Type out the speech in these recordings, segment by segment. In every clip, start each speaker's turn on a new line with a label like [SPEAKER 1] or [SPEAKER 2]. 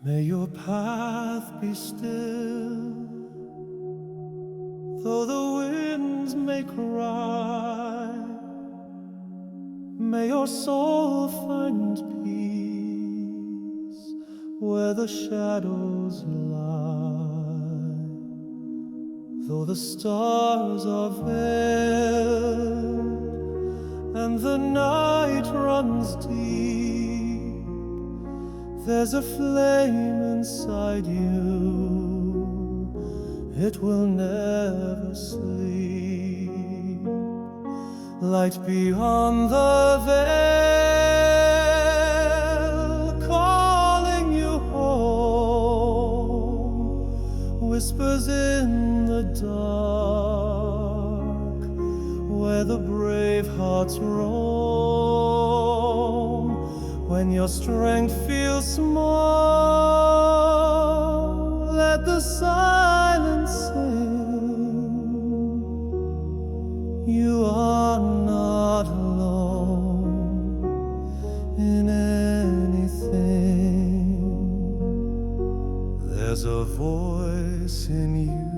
[SPEAKER 1] May your path be still, though the winds may cry. May your soul find peace where the shadows lie. Though the stars are veiled and the night runs deep, there's a flame inside you, it will never sleep. Light beyond the veil, calling you home, whispers in the dark, where the brave hearts roam. When your strength feels small, let the silence sing. You are not alone in anything. There's a voice in you,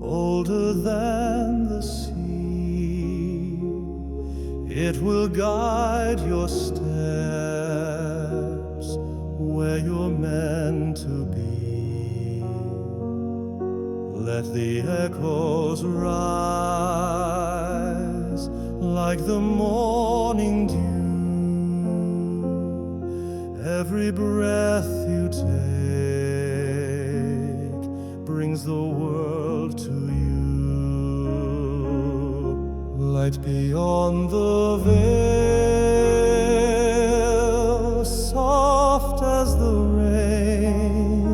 [SPEAKER 1] older than the sea. It will guide your steps where you're meant to be. Let the echoes rise like the morning dew. Every breath you take brings the world to you. Light beyond the veil, soft as the rain,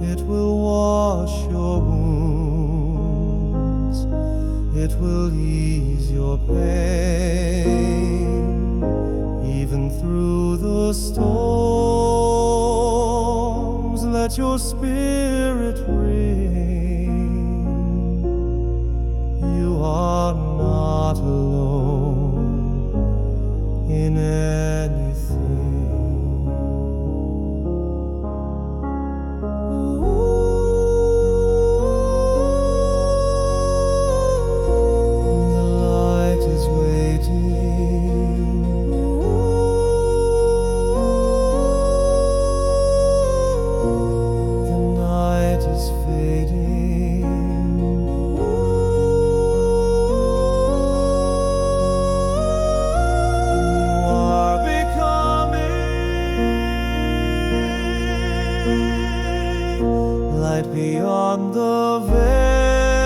[SPEAKER 1] it will wash your wounds, it will ease your pain. Even through the storms, let your spirit ring. You are not alone in anything. The light is waiting. The night is fading. Light beyond the veil,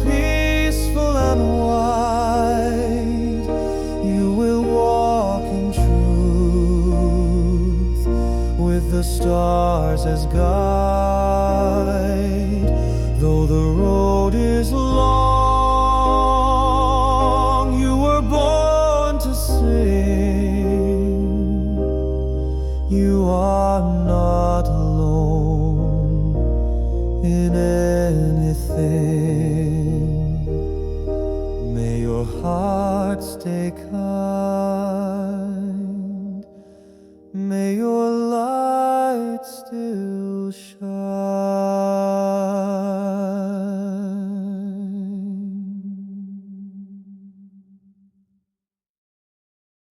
[SPEAKER 1] peaceful and wide, you will walk in truth with the stars as guide. Though the road is long, you were born to sing. You are not alone in anything. May your heart stay kind.